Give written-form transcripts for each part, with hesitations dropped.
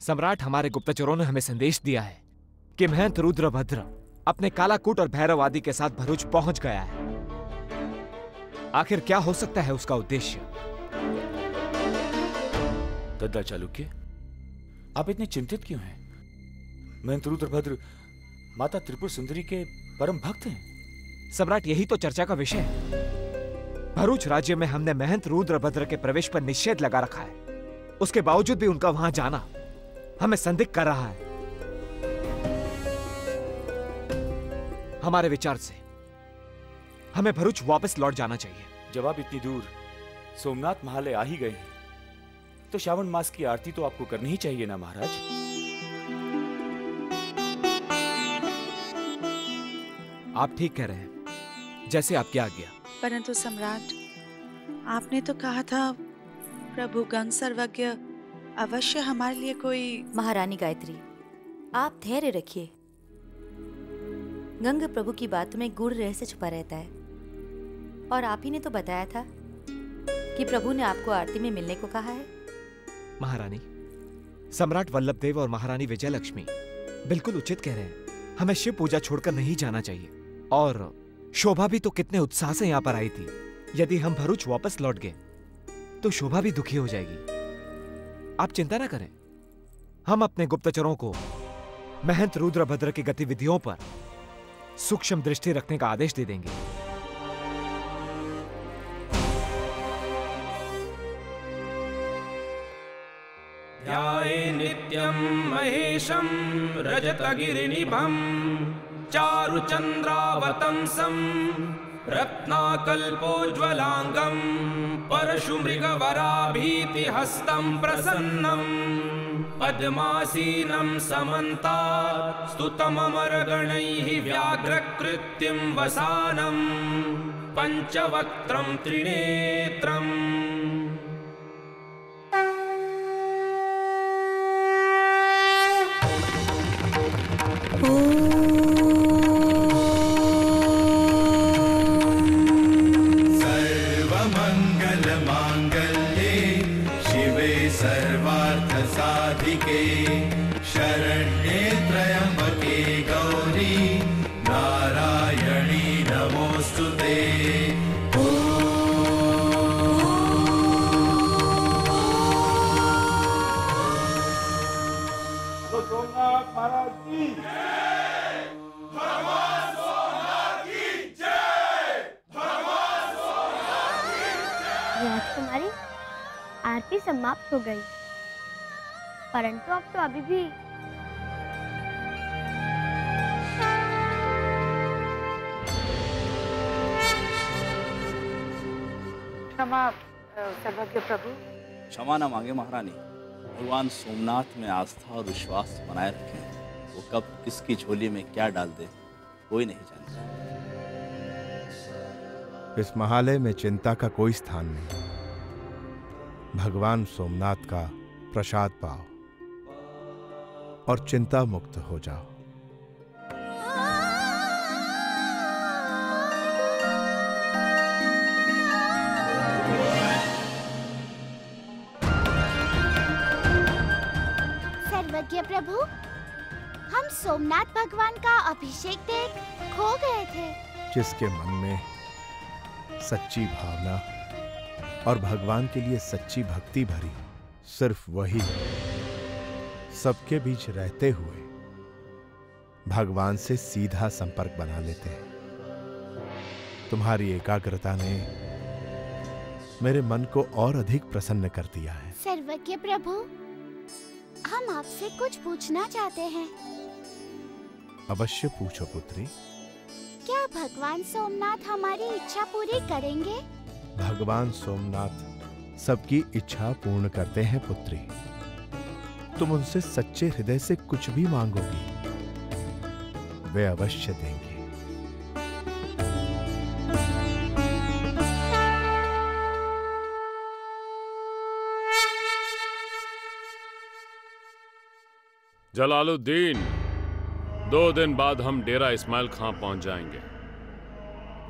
सम्राट, हमारे गुप्तचरों ने हमें संदेश दिया है कि महंत रुद्रभद्र अपने कालाकूट और भैरव आदि के साथ भरूच पहुंच गया है। आखिर क्या हो सकता है उसका उद्देश्य? दद्दा चालुक्य, आप इतने चिंतित क्यों हैं? महंत रुद्रभद्र माता त्रिपुर सुंदरी के परम भक्त हैं। सम्राट, यही तो चर्चा का विषय है। भरूच राज्य में हमने महंत रुद्रभद्र के प्रवेश पर निषेध लगा रखा है। उसके बावजूद भी उनका वहां जाना हमें संदिग्ध कर रहा है। हमारे विचार से हमें भरूच वापस लौट जाना चाहिए। जब आप इतनी दूर सोमनाथ महालय आ ही गए हैं तो श्रावण मास की आरती तो आपको करनी ही चाहिए ना महाराज। आप ठीक कह रहे हैं, जैसे आपकी आज्ञा। परंतु सम्राट, आपने तो कहा था प्रभु गंग सर्वज्ञ अवश्य हमारे लिए कोई। महारानी गायत्री, आप धैर्य रखिए। गंग प्रभु की बातों में गूढ़ रहस्य छुपा रहता है, और आप ही ने तो बताया था कि प्रभु ने आपको आरती में मिलने को कहा है। महारानी, सम्राट वल्लभदेव और महारानी विजयलक्ष्मी बिल्कुल उचित कह रहे हैं। हमें शिव पूजा छोड़कर नहीं जाना चाहिए। और शोभा भी तो कितने उत्साह से यहाँ पर आई थी। यदि हम भरूच वापस लौट गए तो शोभा भी दुखी हो जाएगी। आप चिंता ना करें, हम अपने गुप्तचरों को महंत रुद्रभद्र की गतिविधियों पर सूक्ष्म दृष्टि रखने का आदेश दे देंगे। ध्याये नित्यं महेशं रजतगिरिनिभं चारुचन्द्रावतंसं रत्नाकल्पोज्ज्वलांगं परशुमृगवराभीतिहस्तं प्रसन्नं पद्मासीनं समन्तात् स्तुतममरगणैः व्याघ्रकृत्यं वसानं पंचवक्त्रं त्रिनेत्रम्। शरण्ये त्र्यंबके गौरी नारायणी नमोस्तुते। सोमनाथ महाराज की जय। भगवान सोमनाथ की जय। भगवान सोमनाथ की जय। राजकुमारी, आरती समाप्त हो गई, परंतु अब तो अभी भी क्षमा सर्वज्ञ प्रभु। क्षमा न मांगे महारानी। भगवान सोमनाथ में आस्था और विश्वास बनाए रखें। वो कब किसकी झोली में क्या डाल दे कोई नहीं जानता। इस महालय में चिंता का कोई स्थान नहीं। भगवान सोमनाथ का प्रसाद पाओ और चिंता मुक्त हो जाओ। सर्वज्ञ प्रभु, हम सोमनाथ भगवान का अभिषेक देख खो गए थे। जिसके मन में सच्ची भावना और भगवान के लिए सच्ची भक्ति भरी, सिर्फ वही सबके बीच रहते हुए भगवान से सीधा संपर्क बना लेते हैं। तुम्हारी एकाग्रता ने मेरे मन को और अधिक प्रसन्न कर दिया है। सर्वज्ञ प्रभु, हम आपसे कुछ पूछना चाहते हैं। अवश्य पूछो पुत्री। क्या भगवान सोमनाथ हमारी इच्छा पूरी करेंगे? भगवान सोमनाथ सबकी इच्छा पूर्ण करते हैं पुत्री। तुम उनसे सच्चे हृदय से कुछ भी मांगोगी, वे अवश्य देंगे। जलालुद्दीन, 2 दिन बाद हम डेरा इस्माइल खां पहुंच जाएंगे।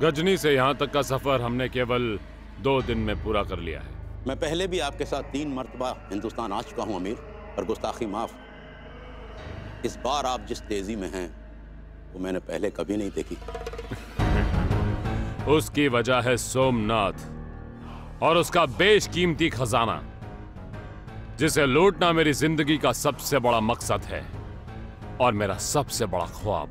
गजनी से यहाँ तक का सफर हमने केवल 2 दिन में पूरा कर लिया है। मैं पहले भी आपके साथ 3 मर्तबा हिंदुस्तान आ चुका हूँ अमीर, और गुस्ताखी माफ। इस बार आप जिस तेजी में हैं वो मैंने पहले कभी नहीं देखी। उसकी वजह है सोमनाथ और उसका बेशकीमती खजाना, जिसे लूटना मेरी जिंदगी का सबसे बड़ा मकसद है और मेरा सबसे बड़ा ख्वाब।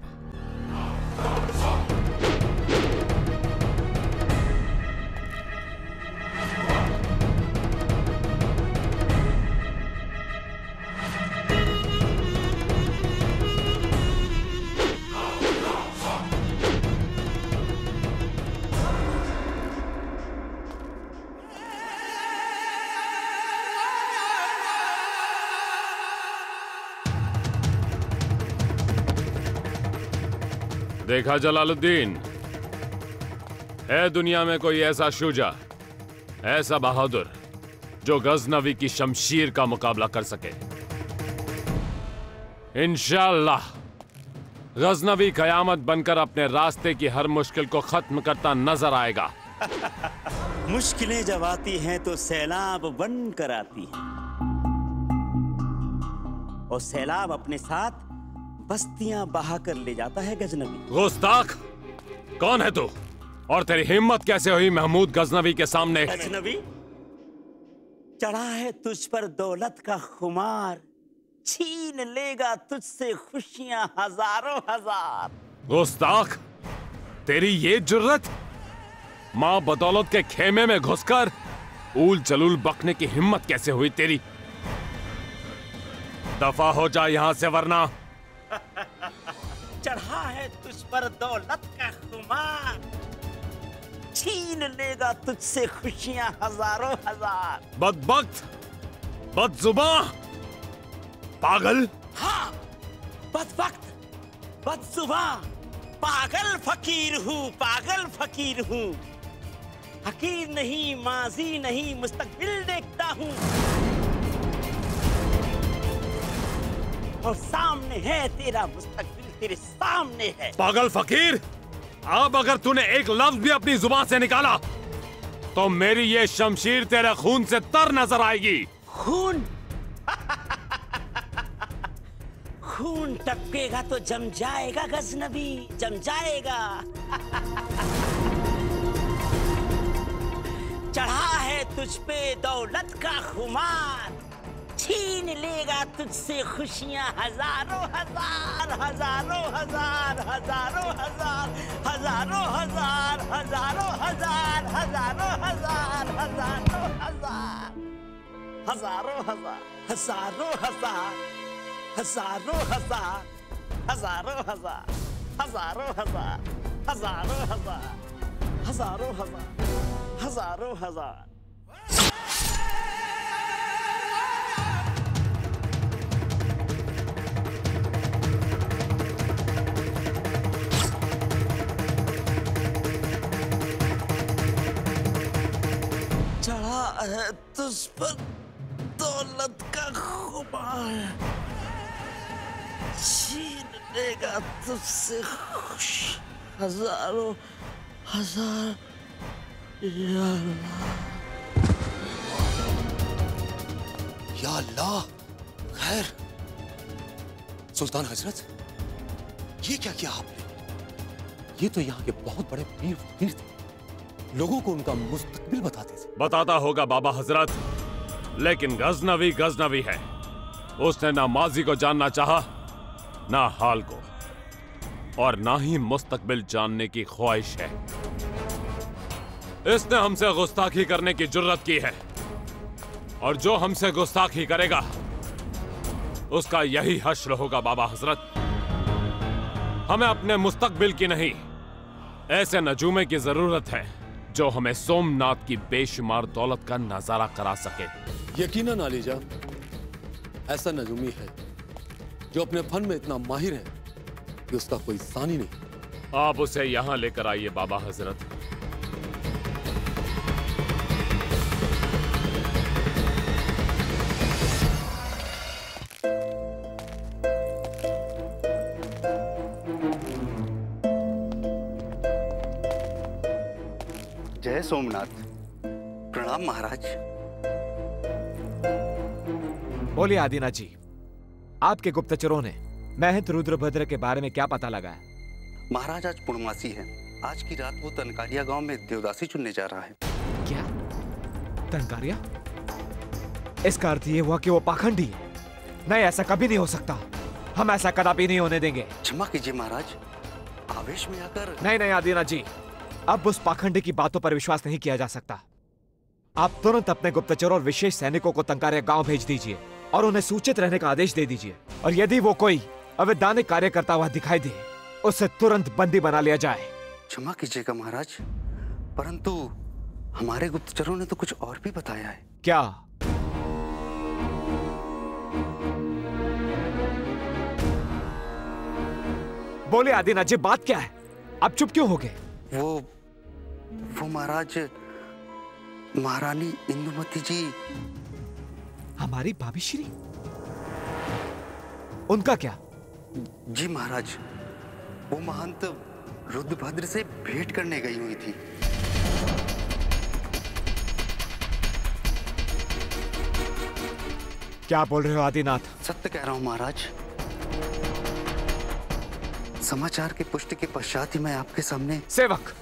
देखा जलालुद्दीन, है दुनिया में कोई ऐसा शुजा, ऐसा बहादुर जो गजनवी की शमशीर का मुकाबला कर सके? इंशाअल्लाह गजनवी कयामत बनकर अपने रास्ते की हर मुश्किल को खत्म करता नजर आएगा। मुश्किलें जब आती हैं तो सैलाब बन कर आती हैं, और सैलाब अपने साथ बस्तियां बहा कर ले जाता है गजनवी। गुस्ताख, कौन है तू और तेरी हिम्मत कैसे हुई महमूद गजनवी के सामने? गजनवी, चढ़ा है तुझ पर दौलत का खुमार, छीन लेगा तुझसे खुशियां हजारों हजार। गुस्ताख, तेरी ये जुर्रत, मां बदौलत के खेमे में घुसकर ऊल जलूल बकने की हिम्मत कैसे हुई तेरी? दफा हो जा यहां से वरना। चढ़ा है तुझ पर दौलत का खुमार, छीन लेगा तुझसे खुशियां हजारों हजार। बदबख्त, बदजुबान, पागल। हाँ, बदबख्त, बदजुबान, पागल फकीर हूँ, पागल फकीर हूँ। हकीर नहीं, माजी नहीं, मुस्तकबिल देखता हूँ, और सामने है तेरा मुस्तकबिल, तेरे सामने है। पागल फकीर, अब अगर तूने एक लफ्ज भी अपनी जुबान से निकाला तो मेरी ये शमशीर तेरे खून से तर नजर आएगी। खून? खून टपकेगा तो जम जाएगा गजनवी, जम जाएगा। चढ़ा है तुझ पे दौलत का खुमार, छीन लेगा तुझसे खुशियां हजारों हजार, हजारों हजार, हजारों हजार, हजारों हजार, हजारों हजार, हजारों हजार, हजारों हजार, हजारों हजार, हजारों हजार, हजारों हजार, हजारों हजार, हजारों हजार, हजारों हजार, हजारों हजार, हजारों हजार। चढ़ा है तुझ पर दौलत का खुमार, छीन लेगा तुझसे खुश हजारों हजार। या अल्लाह, खैर। सुल्तान हजरत, ये क्या किया आपने? ये तो यहाँ के बहुत बड़े पीर फकीर थे, लोगों को उनका मुस्तकबिल बताते थे। बताता होगा बाबा हजरत, लेकिन गजनवी गजनवी है। उसने ना माजी को जानना चाहा, ना हाल को, और ना ही मुस्तकबिल जानने की ख्वाहिश है। इसने हमसे गुस्ताखी करने की जुर्रत की है, और जो हमसे गुस्ताखी करेगा उसका यही हश्र होगा बाबा हजरत। हमें अपने मुस्तकबिल की नहीं, ऐसे नजूमे की जरूरत है जो हमें सोमनाथ की बेशुमार दौलत का नजारा करा सके। यकीनन आलीजा, ऐसा नजूमी है जो अपने फन में इतना माहिर है कि उसका कोई सानी नहीं। आप उसे यहां लेकर आइए बाबा हजरत। जय सोमनाथ। प्रणाम महाराज। बोलिए आदिनाथ जी, आपके गुप्तचरों ने महंत रुद्रभद्र के बारे में क्या पता लगा है? महाराज आज पूर्णमासी है। आज की रात वो तनकारिया गांव में देवदासी चुनने जा रहा है। क्या? तनकारिया? इसका अर्थ ये हुआ कि वो पाखंडी है। नहीं, ऐसा कभी नहीं हो सकता। हम ऐसा कदापि नहीं होने देंगे। क्षमा कीजिए महाराज, आवेश में आकर। नहीं आदिनाथ जी, अब उस पाखंडी की बातों पर विश्वास नहीं किया जा सकता। आप तुरंत अपने गुप्तचरों और विशेष सैनिकों को तंकारिया गांव भेज दीजिए और उन्हें सूचित रहने का आदेश दे दीजिए। और यदि वो कोई अवैधानिक कार्य करता हुआ दिखाई दे, उसे तुरंत बंदी बना लिया जाए। क्षमा कीजिएगा महाराज, परंतु हमारे गुप्तचरों ने तो कुछ और भी बताया है। क्या? बोले आदिनाथ जी, बात क्या है? आप चुप क्यों हो गए? वो महाराज, महारानी इंदुमती जी। हमारी भाभी श्री? उनका क्या? जी महाराज, वो महंत रुद्रभद्र से भेंट करने गई हुई थी। क्या बोल रहे हो आदिनाथ? सत्य कह रहा हूं महाराज। समाचार की पुष्टि के पश्चात ही मैं आपके सामने। सेवक,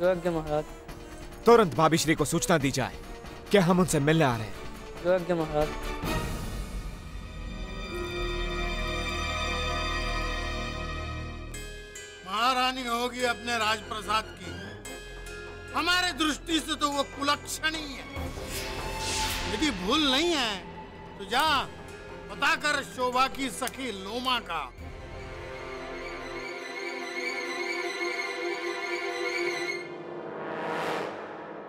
महाराज, तुरंत भाभी श्री को सूचना दी जाए कि हम उनसे मिलने आ रहे हैं। महाराज। महारानी होगी अपने राजप्रसाद की। हमारे दृष्टि से तो वो कुलक्षणी है। यदि भूल नहीं है तो जा पता कर शोभा की सखी लोमा का।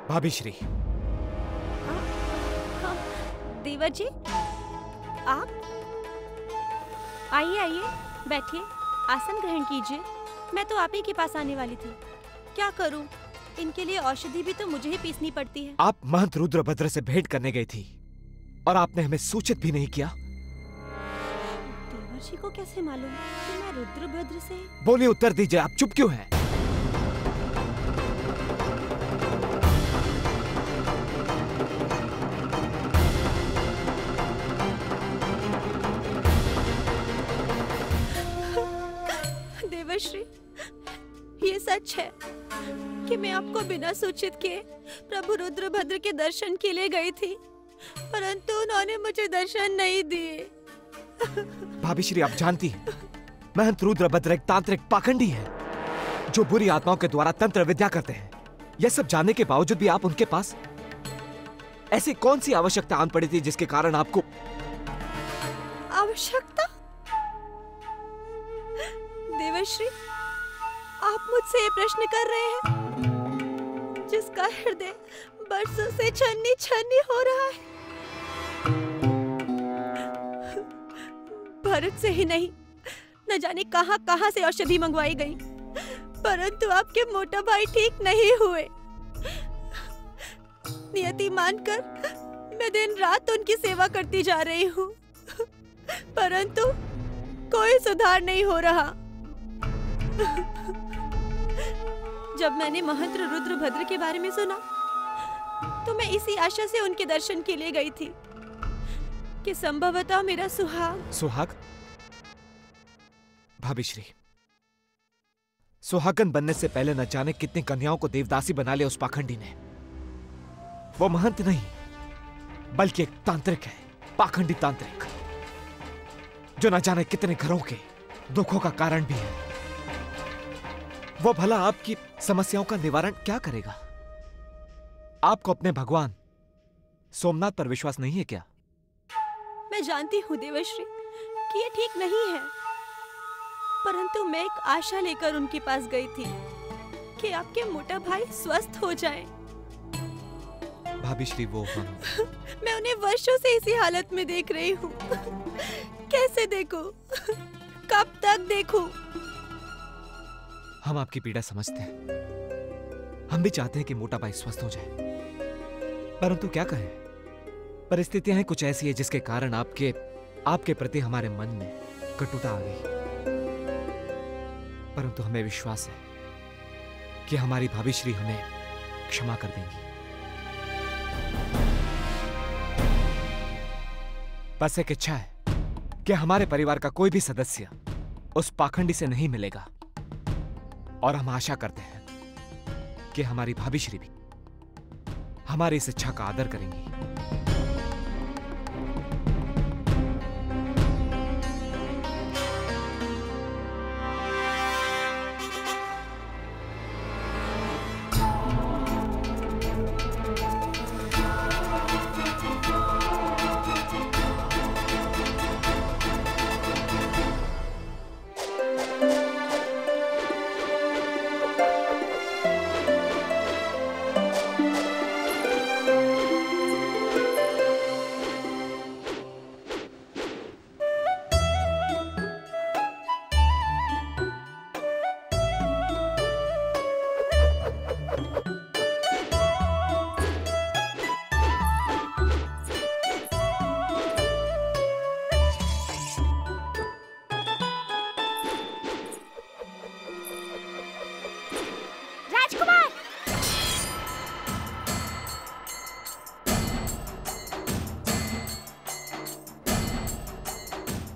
भाभी श्री। देवर जी, आप आइए आइए, बैठिए, आसन ग्रहण कीजिए। मैं तो आप ही के पास आने वाली थी। क्या करूं, इनके लिए औषधि भी तो मुझे ही पीसनी पड़ती है। आप महंत रुद्रभद्र से भेंट करने गई थी और आपने हमें सूचित भी नहीं किया। देवर जी को कैसे मालूम कि मैं रुद्रभद्र से? बोलिए, उत्तर दीजिए, आप चुप क्यों हैं? देवर्श्री, ये सच है कि मैं आपको बिना सूचित किए प्रभु रुद्रभद्र के दर्शन के लिए गई थी, परंतु उन्होंने मुझे दर्शन नहीं दिए। भाभी श्री, आप जानती हैं, महंत रुद्रभद्र एक तांत्रिक पाखंडी है जो बुरी आत्माओं के द्वारा तंत्र विद्या करते हैं। यह सब जानने के बावजूद भी आप उनके पास? ऐसी कौन सी आवश्यकता आन पड़ी थी जिसके कारण आपको? आवश्यकता? देवर्श्री, आप मुझसे ये प्रश्न कर रहे हैं जिसका हृदय बरसों से छन्नी छन्नी हो रहा है। भारत से ही नहीं, न जाने कहां कहां से औषधि मंगवाई गई, परंतु आपके मोटा भाई ठीक नहीं हुए। नियति मानकर मैं दिन रात उनकी सेवा करती जा रही हूँ, परंतु कोई सुधार नहीं हो रहा। जब मैंने महंत रुद्रभद्र के बारे में सुना तो मैं इसी आशा से उनके दर्शन के लिए गई थी कि संभवतः मेरा सुहाग। सुहाग? भाभी श्री, सुहागन बनने से पहले न जाने कितनी कन्याओं को देवदासी बना लिया उस पाखंडी ने। वो महंत नहीं बल्कि एक तांत्रिक है, पाखंडी तांत्रिक, जो न जाने कितने घरों के दुखों का कारण भी है। वो भला आपकी समस्याओं का निवारण क्या करेगा? आपको अपने भगवान सोमनाथ पर विश्वास नहीं है क्या? मैं जानती हूँ देवर्श्री कि ये ठीक नहीं है, परंतु मैं एक आशा लेकर उनके पास गई थी कि आपके मोटा भाई स्वस्थ हो जाए। भाभी श्री, वो हम मैं उन्हें वर्षों से इसी हालत में देख रही हूँ। कैसे देखूं? कब तक देखूं? हम आपकी पीड़ा समझते हैं। हम भी चाहते हैं कि मोटा भाई स्वस्थ हो जाए, परंतु क्या करें, परिस्थितियां कुछ ऐसी है जिसके कारण आपके प्रति हमारे मन में कटुता आ गई। परंतु हमें विश्वास है कि हमारी भाभी श्री हमें क्षमा कर देंगी। बस एक इच्छा है कि हमारे परिवार का कोई भी सदस्य उस पाखंडी से नहीं मिलेगा। और हम आशा करते हैं कि हमारी भाभी श्री भी हमारी इस इच्छा का आदर करेंगी।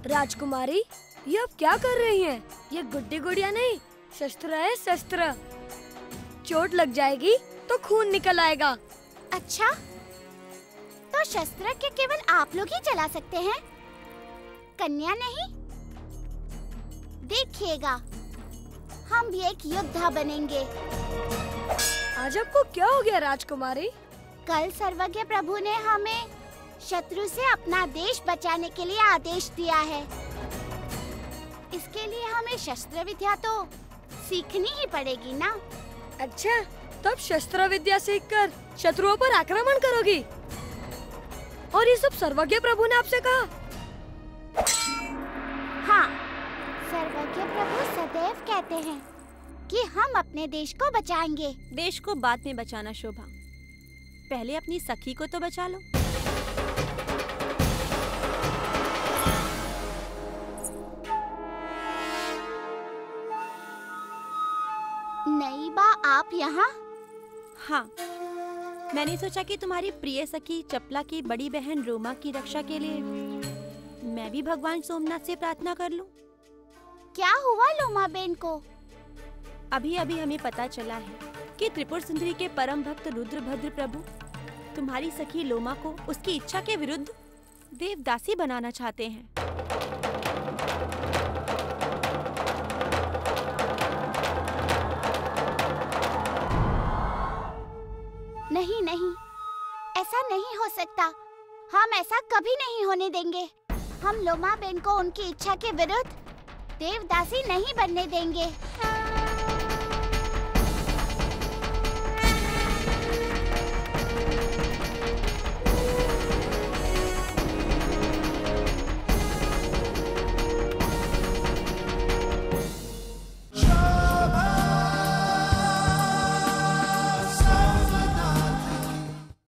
राजकुमारी, ये अब क्या कर रही हैं? ये गुड्डी गुड़िया नहीं, शस्त्र है शस्त्र। चोट लग जाएगी तो खून निकल आएगा। अच्छा, तो शस्त्र के केवल आप लोग ही चला सकते हैं, कन्या नहीं? देखिएगा, हम भी एक योद्धा बनेंगे। आज आपको क्या हो गया राजकुमारी? कल सर्वज्ञ प्रभु ने हमें शत्रु से अपना देश बचाने के लिए आदेश दिया है। इसके लिए हमें शस्त्र विद्या तो सीखनी ही पड़ेगी ना। अच्छा, तब शस्त्र विद्या सीखकर शत्रुओं पर आक्रमण करोगी? और ये सब सर्वज्ञ प्रभु ने आपसे कहा? हाँ, सर्वज्ञ प्रभु सदैव कहते हैं कि हम अपने देश को बचाएंगे। देश को बाद में बचाना शोभा, पहले अपनी सखी को तो बचा लो। नहीं बा, आप यहाँ? हाँ, मैंने सोचा कि तुम्हारी प्रिय सखी चपला की बड़ी बहन रोमा की रक्षा के लिए मैं भी भगवान सोमनाथ से प्रार्थना कर लूं। क्या हुआ लोमा बेन को? अभी अभी हमें पता चला है कि त्रिपुर सुंदरी के परम भक्त रुद्रभद्र प्रभु तुम्हारी सखी लोमा को उसकी इच्छा के विरुद्ध देवदासी बनाना चाहते हैं। नहीं नहीं, ऐसा नहीं हो सकता। हम ऐसा कभी नहीं होने देंगे। हम लोमा बेन को उनकी इच्छा के विरुद्ध देवदासी नहीं बनने देंगे।